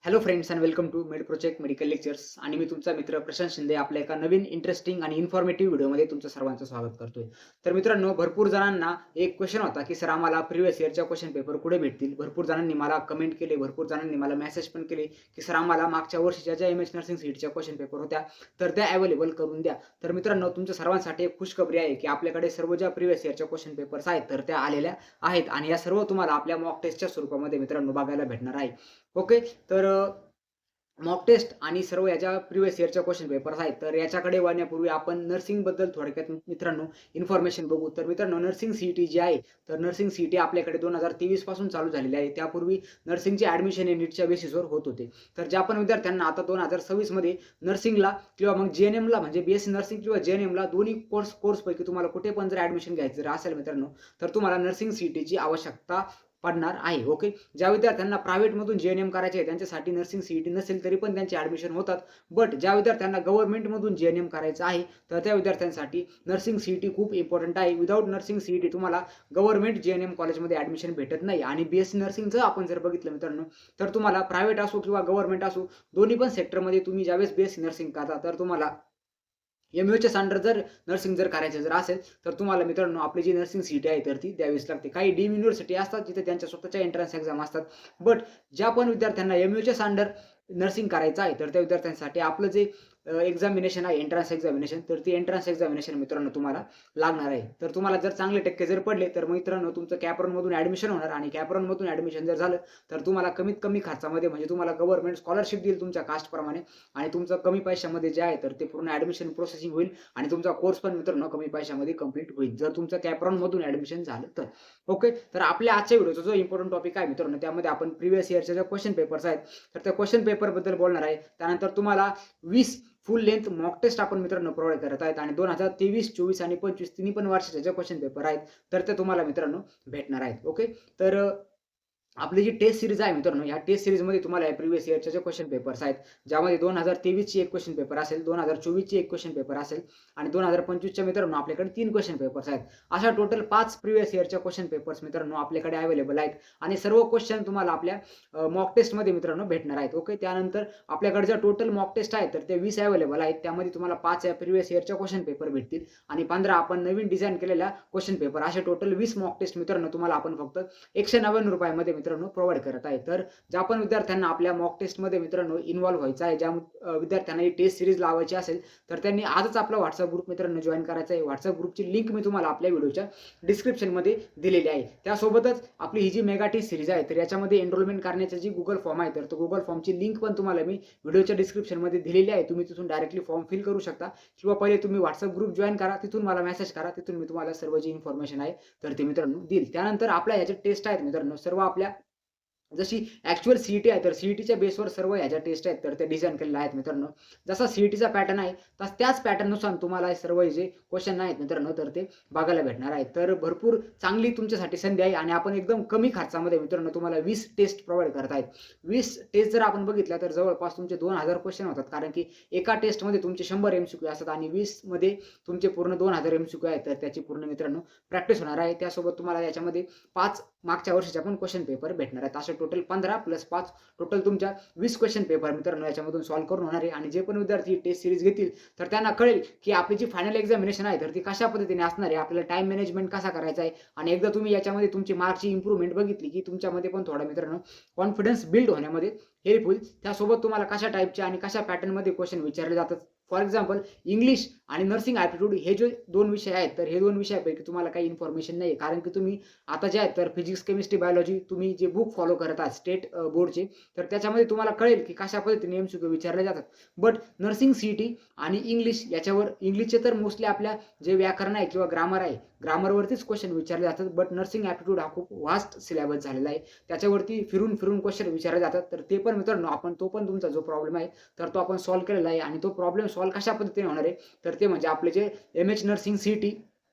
Hello friends and welcome to med project medical lectures आणि मी तुमचा मित्र प्रशांत शिंदे आपल्या एका नवीन इंटरेस्टिंग आणि इन्फॉर्मेटिव्ह व्हिडिओमध्ये तुमचं सर्वांचं स्वागत करतोय. तर मित्रांनो, भरपूर जणांना एक क्वेश्चन होता की सर आम्हाला प्रिव्हियस इयरच्या क्वेश्चन पेपर कुठे भेटतील. भरपूर जणांनी मला कमेंट केले, भरपूर जणांनी मला मेसेज पण केले की सर आम्हाला मागच्या वर्षीच्या ज्या एम एच नर्सिंग सीटच्या क्वेश्चन पेपर होत्या तर त्या अवेलेबल करून द्या. तर मित्रांनो, तुमच्या सर्वांसाठी एक खुशखबरी आहे की आपल्याकडे सर्व ज्या प्रिव्हियस इयरच्या क्वेश्चन पेपर्स आहेत तर त्या आलेल्या आहेत आणि या सर्व तुम्हाला आपल्या मॉक टेस्टच्या स्वरूपामध्ये मित्रांनो बघायला भेटणार आहे. ओके. तर मॉक टेस्ट आणि सर्व याच्या प्रिव्हियस इयरच्या क्वेश्चन पेपर्स आहेत. तर याच्याकडे वळण्यापूर्वी आपण नर्सिंगबद्दल थोडक्यात मित्रांनो इन्फॉर्मेशन बघू. तर मित्रांनो, नर्सिंग सी जी आहे, तर नर्सिंग सी आपल्याकडे 2023 पासून चालू झालेली आहे. त्यापूर्वी नर्सिंगचे ॲडमिशन हे नीटच्या बेसिसवर होत होते. तर ज्या पण विद्यार्थ्यांना आता 2026 मध्ये नर्सिंगला किंवा मग जे-एन-एमला म्हणजे बी-एस-सी नर्सिंग किंवा जे-एन-एमला दोन्ही कोर्सपैकी तुम्हाला कुठे पण जर ॲडमिशन घ्यायचं जर असेल मित्रांनो, तर तुम्हाला नर्सिंग सी आवश्यकता पडणार आहे. ओके. ज्या विद्यार्थ्यांना प्रायव्हेटमधून जे-एन-एम करायचे आहे त्यांच्यासाठी नर्सिंग सी नसेल तरी पण त्यांचे ॲडमिशन होतात. बट ज्या विद्यार्थ्यांना गव्हर्नमेंटमधून जे-एन-एम करायचं आहे तर त्या विद्यार्थ्यांसाठी नर्सिंग सी खूप इम्पॉर्टंट आहे. विदाऊट नर्सिंग सी तुम्हाला गव्हर्नमेंट जे-एन-एम कॉलेजमध्ये ॲडमिशन भेटत नाही. आणि बी-एस-सी नर्सिंगचं आपण जर बघितलं मित्रांनो, तर तुम्हाला प्रायव्हेट असो किंवा गव्हर्नमेंट असो, दोन्ही पण सेक्टरमध्ये तुम्ही ज्यावेळेस बी-एस-सी नर्सिंग करता तर तुम्हाला एम-यूच्या अंडर जर नर्सिंग जर करायचं जर असेल, तर तुम्हाला मित्रांनो आपली जी नर्सिंग सीट आहे तर ती द्यावीच लागते. काही डीम्ड युनिव्हर्सिटी असतात जिथे त्यांच्या स्वतःच्या एंट्रन्स एक्झाम असतात. बट ज्या पण विद्यार्थ्यांना एम-यूच्या अंडर नर्सिंग करायचं आहे, तर त्या विद्यार्थ्यांसाठी आपलं जे एक्झामिनेशन आहे एंट्रन्स एक्झामिनेशन, तर ती एंट्रन्स एक्झामिनेशन मित्रांनो तुम्हाला लागणार आहे. तर तुम्हाला जर चांगले टक्के जर पडले, तर मित्रांनो तुमचं कॅप ॲडमिशन होणार आणि कॅप ॲडमिशन जर झालं, तर तुम्हाला कमीत कमी खर्चामध्ये म्हणजे तुम्हाला गव्हर्नमेंट स्कॉलरशिप देईल तुमच्या कास्टप्रमाणे आणि तुमचं कमी पैशामध्ये जे आहे तर ते पूर्ण ॲडमिशन प्रोसेसिंग होईल आणि तुमचा कोर्स पण मित्रांनो कमी पैशामध्ये कंप्लीट होईल, जर तुमचं कॅप ॲडमिशन झालं तर. ओके. तर आपल्या आजच्या व्हिडिओचा जो इम्पोर्टंट टॉपिक आहे मित्रांनो, त्यामध्ये आपण प्रिव्हियस इयरच्या ज्या क्वेश्चन पेपर्स आहेत, तर त्या क्वेश्चन पेपरबद्दल बोलणार आहे. त्यानंतर तुम्हाला 20 फुल लेंथ मॉक टेस्ट आपण मित्रांनो प्रोव्हाईड करत आहेत आणि 2023, 24 आणि 25 तिन्ही पण वर्षाचे जे क्वेश्चन पेपर आहेत, तर ते तुम्हाला मित्रांनो भेटणार आहेत. ओके. तर आपली जी टेस्ट सीरीज आहे मित्रांनो, या टेस्ट सीरीजमध्ये तुम्हाला प्रिव्हियस इयरचे जे क्वेश्चन पेपर्स आहेत, ज्यामध्ये 2023 ची एक क्वेश्चन पेपर असेल, 2024 ची एक क्वेश्चन पेपर असेल आणि 2025 च्या मित्रांनो आपल्याकडे 3 क्वेश्चन पेपर्स आहेत. अशा टोटल 5 प्रिव्हियस इयरच्या क्वेश्चन पेपर्स मित्रांनो आपल्याकडे अवेलेबल आहेत आणि सर्व क्वेश्चन तुम्हाला आपल्या मॉक टेस्टमध्ये मित्रांनो भेटणार आहेत. ओके. त्यानंतर आपल्याकडे ज्या टोटल मॉक टेस्ट आहेत, तर ते 20 अवेलेबल आहेत. त्यामध्ये तुम्हाला 5 प्रिव्हियस इयरच्या क्वेश्चन पेपर भेटतील आणि 15 आपण नवीन डिझाइन केलेल्या क्वेश्चन पेपर. असे टोटल 20 मॉक टेस्ट मित्रांनो तुम्हाला आपण फक्त ₹199 मध्ये मित्रांनो प्रोव्हाईड करत आहे. तर ज्या पण विद्यार्थ्यांना आपल्या मॉक टेस्टमध्ये मित्रांनो इन्व्हॉल्व व्हायचं आहे, ज्या विद्यार्थ्यांना ही टेस्ट सीरीज लावायची असेल, तर त्यांनी आजच आपला WhatsApp ग्रुप मित्रांनो जॉइन करायचा आहे. WhatsApp ग्रुपची लिंक मी तुम्हाला आपल्या व्हिडिओच्या डिस्क्रिप्शनमध्ये दिलेली आहे. त्यासोबतच आपली ही जी मेगा टेस्ट सीरीज आहे, तर याच्यामध्ये एनरोलमेंट करण्याची जी Google फॉर्म आहे, तर तो Google फॉर्मची लिंक पण तुम्हाला मी व्हिडिओच्या डिस्क्रिप्शनमध्ये दिलेली आहे. तुम्ही तिथून डायरेक्टली फॉर्म फिल करू शकता किंवा पहिले तुम्ही WhatsApp ग्रुप जॉइन करा, तिथून मला मेसेज करा, तिथून मी तुम्हाला सर्व जी इन्फॉर्मेशन आहे तर ते मित्रांनो देईल. त्यानंतर आपल्या ह्याच्या टेस्ट आहेत मित्रांनो, सर्व आपल्या जशी ॲक्चुअल सी-ई-टी आहे, तर सी-ई-टीच्या बेसवर सर्व ह्या ज्या टेस्ट आहेत, तर त्या डिझाइन केलेल्या आहेत मित्रांनो. जसा सी-ई-टीचा पॅटर्न आहे, त्याच पॅटर्ननुसार तुम्हाला सर्व जे क्वेश्चन आहेत मित्रांनो, तर ते बघायला भेटणार आहेत. तर भरपूर चांगली तुमच्यासाठी संधी आहे आणि आपण एकदम कमी खर्चामध्ये मित्रांनो तुम्हाला 20 टेस्ट प्रोव्हाईड करत आहेत. 20 टेस्ट जर आपण बघितल्या, तर जवळपास तुमचे 2000 क्वेश्चन होतात. कारण की एका टेस्टमध्ये तुमचे 100 एम-सी-क्यू असतात आणि 20 मध्ये तुमचे पूर्ण 2000 एम-सी-क्यू आहेत. तर त्याची पूर्ण मित्रांनो प्रॅक्टिस होणार आहे. त्यासोबत तुम्हाला याच्यामध्ये 5 मागच्या वर्षीचे पण क्वेश्चन पेपर भेटणार आहेत. असे टोटल 15 प्लस 5 टोटल तुमच्या 20 क्वेश्चन पेपर मित्रांनो याच्यामधून सॉल्व्ह करून होणार आहे आणि जे पण विद्यार्थी टेस्ट सीरीज घेतील, तर त्यांना कळेल की आपली जी फायनल एक्झामिनेशन आहे, तर ती कशा पद्धतीने असणार आहे. आपल्याला टाईम मॅनेजमेंट कसा करायचा आहे आणि एकदा तुम्ही याच्यामध्ये तुमची मार्कची इम्प्रूव्हमेंट बघितली, की तुमच्यामध्ये पण थोडा मित्रांनो कॉन्फिडन्स बिल्ड होण्यामध्ये हेल्प होईल. त्यासोबत तुम्हाला कशा टाईपचे आणि कशा पॅटर्नमध्ये क्वेश्चन विचारले जातात. फॉर एक्झाम्पल इंग्लिश आणि नर्सिंग ॲप्टिट्यूड हे जे 2 विषय आहेत, तर हे 2 विषयापैकी तुम्हाला काही इन्फॉर्मेशन नाही आहे. कारण की तुम्ही आता जे आहेत, तर फिजिक्स, केमिस्ट्री, बायोलॉजी तुम्ही जे बुक फॉलो करत आहात स्टेट बोर्डचे, तर त्याच्यामध्ये तुम्हाला कळेल की कशा पद्धतीने एम-सी-क्यू विचारले जातात. बट नर्सिंग सी आणि इंग्लिश याच्यावर इंग्लिशचे तर मोस्टली आपल्या जे व्याकरण आहे किंवा ग्रामर आहे, ग्रामरवरतीच क्वेश्चन विचारले जातात. बट नर्सिंग ॲप्टिट्यूड हा खूप वास्ट सिलेबस झालेला आहे. त्याच्यावरती फिरून क्वेश्चन विचारले जातात. तर ते पण मित्रांनो आपण तो पण तुमचा जो प्रॉब्लेम आहे, तर तो आपण सॉल्व्ह केलेला आहे आणि तो प्रॉब्लेम सॉल्व्ह कशा पद्धतीने होणार आहे, तर ते म्हणजे आपले जे एम-एच नर्सिंग सी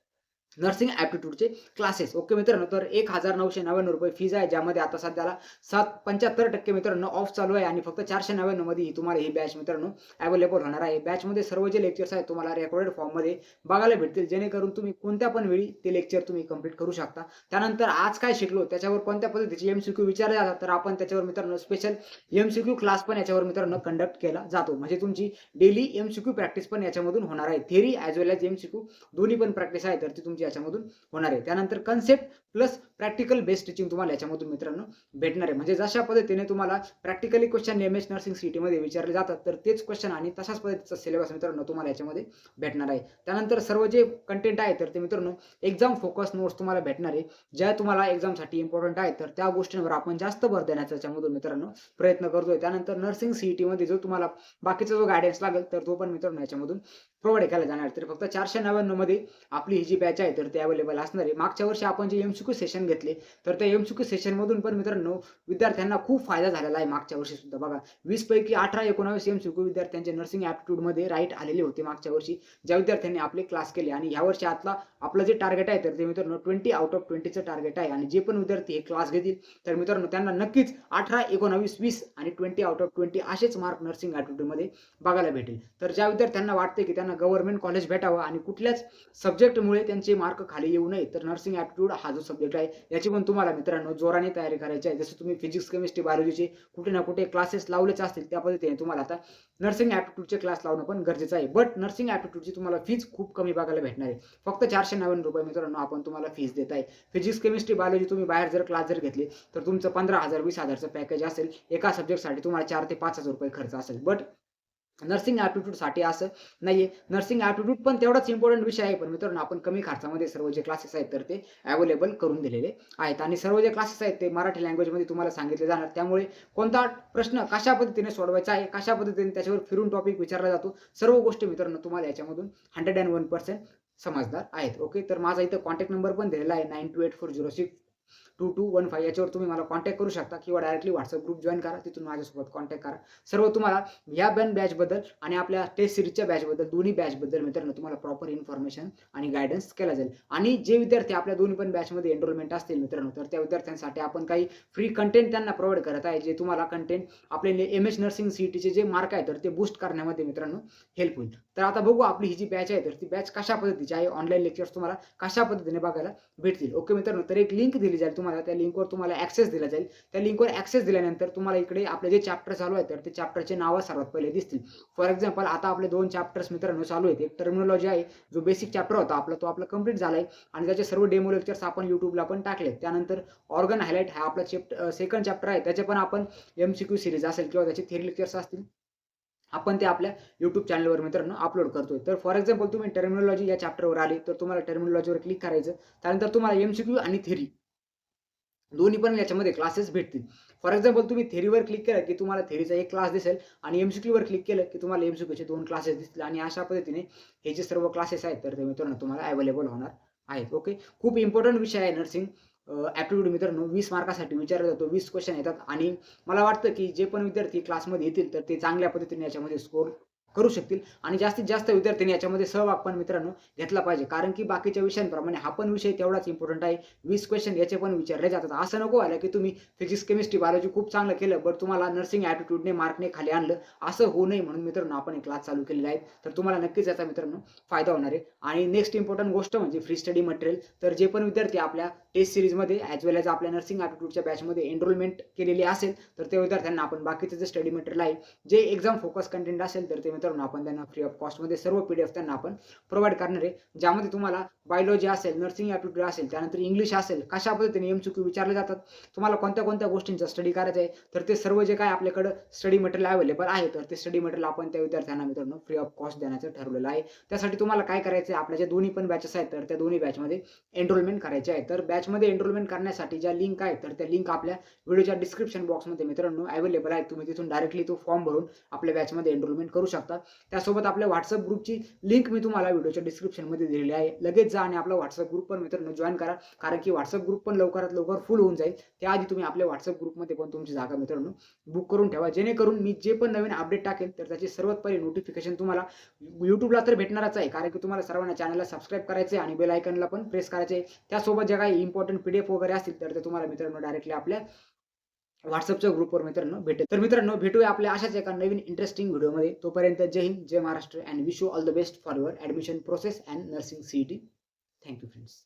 नर्सिंग ॲप्टिट्यूडचे क्लासेस. ओके मित्रांनो, तर 1999 रुपये फीज आहे, ज्यामध्ये आता सध्याला 75% मित्रांनो ऑफ चालू आहे आणि फक्त 499 मध्ये तुम्हाला ही बॅच मित्रांनो अवेलेबल होणार आहे. बॅचमध्ये सर्व जे लेक्चर्स आहेत तुम्हाला रेकॉर्डेड फॉर्ममध्ये बघायला भेटतील, जेणेकरून तुम्ही कोणत्या पण वेळी ते लेक्चर तुम्ही कंप्लीट करू शकता. त्यानंतर आज काय शिकलो त्याच्यावर कोणत्या पद्धतीचे MCQ विचारले जातात, तर आपण त्याच्यावर मित्रांनो स्पेशल MCQ क्लास पण याच्यावर मित्रांनो कंडक्ट केला जातो. म्हणजे तुमची डेली MCQ प्रॅक्टिस पण याच्यामधून होणार आहे. थिअरी ॲज वेल एज MCQ दोन्ही पण प्रॅक्टिस आहे, तर ती तुमची याच्यामधून होणार आहे. त्यानंतर concept plus practical based teaching तुम्हाला याच्यामधून मित्रांनो भेटणार आहे. म्हणजे जशा पद्धतीने तुम्हाला practically question MH nursing CET मध्ये विचारले जातात, तर तेच क्वेश्चन आणि तशाच पद्धतीचा सिलेबस मित्रांनो तुम्हाला याच्यामध्ये भेटणार आहे. त्यानंतर सर्व जे कंटेंट आहे तर ते मित्रांनो एक्झाम फोकस नोट्स तुम्हाला भेटणार आहे, ज्या तुम्हाला एक्झामसाठी इम्पॉर्टंट आहे, तर त्या गोष्टींवर आपण जास्त भर देण्याचा याच्यामधून मित्रांनो प्रयत्न करतोय. त्यानंतर नर्सिंग सीईटी मध्ये जो तुम्हाला बाकीचा जो गायडन्स लागेल, तर तो पण मित्रांनो याच्यामधून प्रोव्हाइड केला जाणार. तर फक्त 499 मध्ये आपली ही जी बॅच आहे तर ते अवेलेबल असणार आहे. मागच्या वर्षी आपण जे MCQ सेशन घेतले, तर त्या MCQ सेशन मधून पण मित्रांनो विद्यार्थ्यांना खूप फायदा झालेला आहे. मागच्या वर्षी सुद्धा बघा 20 पैकी 18-19 MCQ विद्यार्थ्यांचे नर्सिंग ॲप्टिट्यूड मध्ये राईट आलेले होते मागच्या वर्षी, ज्या विद्यार्थ्यांनी आपले क्लास केले. आणि ह्या वर्षी आपलं जे टार्गेट आहे तर ते मित्रांनो 20 आउट ऑफ 20 टार्गेट आहे. आणि जे पण विद्यार्थी हे क्लास घेतील तर मित्रांनो त्यांना नक्कीच 18, 19, 20 आणि 20 आउट ऑफ 20 असेच मार्क नर्सिंग ॲप्टिट्यूड मध्ये बघायला भेटेल. तर ज्या विद्यार्थ्यांना वाटते की त्यांना गव्हर्नमेंट कॉलेज भेटावं आणि कुठल्याच सब्जेक्टमुळे त्यांचे मार्क खाली येऊ नये, तर नर्सिंग ॲप्टिट्यूड हा जो सब्जेक्ट आहे याची पण तुम्हाला मित्रांनो जोराने तयारी करायची आहे. जसं तुम्ही फिजिक्स, केमिस्ट्री, बायोलॉजीचे कुठे ना कुठे क्लासेस लावलेच असतील, त्या पद्धतीने तुम्हाला आता नर्सिंग ॲप्टिट्यूडचे क्लास लावणं पण गरजेचं आहे. बट नर्सिंग ॲप्टिट्यूडची तुम्हाला फीज खूप कमी बघायला भेटणार आहे. फक्त 499 रुपये मित्रांनो आपण तुम्हाला फीज देत आहे. फिजिक्स, केमिस्ट्री, बायोलॉजी तुम्ही बाहेर जर क्लास जर घेतले तर तुमचं 15,000 20,000चं पॅकेज असेल. एका सब्जेक्टसाठी तुम्हाला 4 ते 5,000 रुपये खर्च असेल. बट नर्सिंग ॲप्टिट्यूडसाठी असं नाहीये. नर्सिंग ॲप्टिट्यूड पण तेवढाच इम्पॉर्टंट विषय आहे, पण मित्रांनो आपण कमी खर्चामध्ये सर्व जे क्लासेस आहेत तर ते अवेलेबल करून दिलेले आहेत. आणि सर्व जे क्लासेस आहेत ते मराठी लँग्वेजमध्ये तुम्हाला सांगितले जाणार. त्यामुळे कोणता प्रश्न कशा पद्धतीने सोडवायचा आहे, कशा पद्धतीने त्याच्यावर फिरून टॉपिक विचारला जातो, सर्व गोष्टी मित्रांनो तुम्हाला याच्यामधून 101% समजदार आहेत. ओके, तर माझा इथं कॉन्टॅक्ट नंबर पण दिलेला आहे 9284062215. याच्यावर तुम्ही मला कॉन्टॅक्ट करू शकता किंवा डायरेक्टली व्हॉट्सअप ग्रुप जॉईन करा, तिथून माझ्यासोबत कॉन्टॅक्ट करा. सर्व तुम्हाला या बॅचबद्दल आणि आपल्या टेस्ट सिरीजच्या बॅचबद्दल, दोन्ही बॅचबद्दल मित्रांनो तुम्हाला प्रॉपर इन्फॉर्मेशन आणि गायडन्स केला जाईल. आणि जे विद्यार्थी आपल्या दोन्ही पण बॅचमध्ये एनरोलमेंट असतील मित्रांनो, तर त्या विद्यार्थ्यांसाठी आपण काही फ्री कंटेंट त्यांना प्रोव्हाइड करत आहे, जे तुम्हाला कंटेंट आपले MH नर्सिंग सीईटीचे जे मार्क आहे तर ते बूस्ट करण्यामध्ये मित्रांनो हेल्प होईल. तर आता बघू आपली ही जी बॅच आहे तर ती बॅच कशा पद्धतीची आहे, ऑनलाईन लेक्चर्स तुम्हाला कशा पद्धतीने बघायला भेटतील. ओके मित्रांनो, तर एक लिंक दिली जाईल तुम्हाला, त्या लिंकवर तुम्हाला ॲक्सेस दिला जाईल. त्या लिंकवर ॲक्सेस दिल्यानंतर तुम्हाला इकडे आपले जे चॅप्टर चालू आहेत तर ते चॅप्टरचे नावं सर्वात पहिले दिसतील. फॉर एक्झाम्पल आता आपले 2 चॅप्टर्स मित्रांनो चालू आहेत. एक टर्मिनॉलॉजी आहे, जो बेसिक चॅप्टर होता आपला, तो आपला कंप्लीट झालाय आणि त्याचे सर्व डेमो लेक्चर्स आपण YouTubeला पण टाकलेत. त्यानंतर ऑर्गन हायलाइट हा आपला सेकंड चॅप्टर आहे, त्याचे पण आपण MCQ सिरीज असेल किंवा त्याचे थिअरी लेक्चर्स असतील, आपण ते आपल्या YouTube चॅनलवर मित्रांनो अपलोड करतोय. तर फॉर एक्झाम्पल तुम्ही टर्मिनॉलॉजी या चॅप्टरवर आले तर तुम्हाला टर्मिनॉलॉजीवर क्लिक करायचं. त्यानंतर तुम्हाला MCQ आणि थिअरी दोन्ही पण याच्यामध्ये क्लासेस भेटतील. फॉर एक्झाम्पल तुम्ही थेरीवर क्लिक केलं की तुम्हाला थेरीचा एक क्लास दिसेल आणि MCQ वर क्लिक केलं की तुम्हाला MCQचे 2 क्लासेस दिसतील. आणि अशा पद्धतीने हे जे सर्व क्लासेस आहेत तर ते मित्रांनो तुम्हाला अवेलेबल होणार आहेत. ओके, खूप इम्पॉर्टंट विषय आहे नर्सिंग ॲप्टिट्यूड मित्रांनो. 20 मार्कासाठी विचारला जातो, 20 क्वेश्चन येतात. आणि मला वाटतं की जे पण विद्यार्थी क्लासमध्ये येतील तर ते चांगल्या पद्धतीने याच्यामध्ये स्कोर करू शकतील आणि जास्तीत जास्त विद्यार्थ्यांनी याच्यामध्ये सहभाग पण मित्रांनो घेतला पाहिजे. कारण की बाकीच्या विषयांप्रमाणे हा पण विषय तेवढाच इम्पॉर्टंट आहे. 20 क्वेश्चन याचे पण विचारले जातात. असं नको व्हायला की तुम्ही फिजिक्स, केमिस्ट्री, बायोलॉजी खूप चांगलं केलं बट तुम्हाला नर्सिंग ॲप्टिट्यूडने मार्कने खाली आणलं, असं होऊ नये म्हणून मित्रांनो आपण एक क्लास चालू केलेला आहे. तर तुम्हाला नक्कीच याचा मित्रांनो फायदा होणार आहे. आणि नेक्स्ट इम्पॉर्टंट गोष्ट म्हणजे फ्री स्टडी मटेरियल. तर जे पण विद्यार्थी आपल्या टेस्ट सिरीजमध्ये ॲज वेल एज आपल्या नर्सिंग ॲप्टिट्यूडच्या बॅचमध्ये एनरोलमेंट केलेली असेल तर त्या विद्यार्थ्यांना आपण बाकीचं जे स्टडी मटेरियल आहे, जे एक्झाम फोकस कंटेंट असेल तर ते मित्रांनो आपण त्यांना फ्री ऑफ कॉस्टमध्ये सर्व PDF त्यांना आपण प्रोव्हाइड करणार आहे. ज्यामध्ये तुम्हाला बायोलॉजी असेल, नर्सिंग ॲप्टिट्यूड असेल, त्यानंतर इंग्लिश असेल, कशा पद्धतीने MCQ विचारले जातात, तुम्हाला कोणत्या कोणत्या गोष्टींचा स्टडी करायचा आहे, तर ते सर्व जे काय आपल्याकडे स्टडी मटेरियल अवेलेबल आहे तर ते स्टडी मटेरियल आपण त्या विद्यार्थ्यांना मित्रांनो फ्री ऑफ कॉस्ट देण्याचं ठरवलेलं आहे. त्यासाठी तुम्हाला काय करायचं आहे, आपल्या ज्या दोन्ही पण बॅचेस आहेत तर त्या दोन्ही बॅचमध्ये एनरोलमेंट करायचे आहे. तर बॅचमध्ये एनरोलमेंट करण्यासाठी ज्या लिंक आहेत तर त्या लिंक आपल्या व्हिडिओच्या डिस्क्रिप्शन बॉक्समध्ये मित्रांनो अवेलेबल आहे. तुम्ही तिथून डायरेक्टली तो फॉर्म भरून आपल्या बॅचमध्ये एनरोलमेंट करू शकता. त्यासोबत आपल्या व्हॉट्सअप ग्रुपची लिंक मी तुम्हाला व्हिडिओच्या डिस्क्रिप्शनमध्ये दिलेली आहे. लगेच जा आणि आपला व्हॉट्सअप ग्रुप पण मित्रांनो जॉईन करा, कारण की व्हॉट्सअप ग्रुप पण लवकरात लवकर फुल होऊन जाईल. त्याआधी तुम्ही आपल्या व्हॉट्सअप ग्रुपमध्ये पण तुमची जागा मित्रांनो बुक करून ठेवा, जेणेकरून मी जे पण नवीन अपडेट टाकेल तर त्याची सर्वात पहिले नोटिफिकेशन तुम्हाला YouTubeला तर भेटणारच आहे, कारण की तुम्हाला सर्वांना चॅनलला सबस्क्राईब करायचं आहे आणि बेल आयकॉनला पण प्रेस करायचं आहे. त्यासोबत जे काही इम्पोर्टंट PDF वगैरे असतील तर ते तुम्हाला मित्रांनो डायरेक्टली आपल्या WhatsAppच्या ग्रुपवर मित्रांनो भेटेल. तर मित्रांनो भेटूया आपल्या अशाच एका नवीन इंटरेस्टिंग व्हिडिओमध्ये. तोपर्यंत जय हिंद, जय Maharashtra and wish you all the best for your admission process and nursing CET. Thank you friends.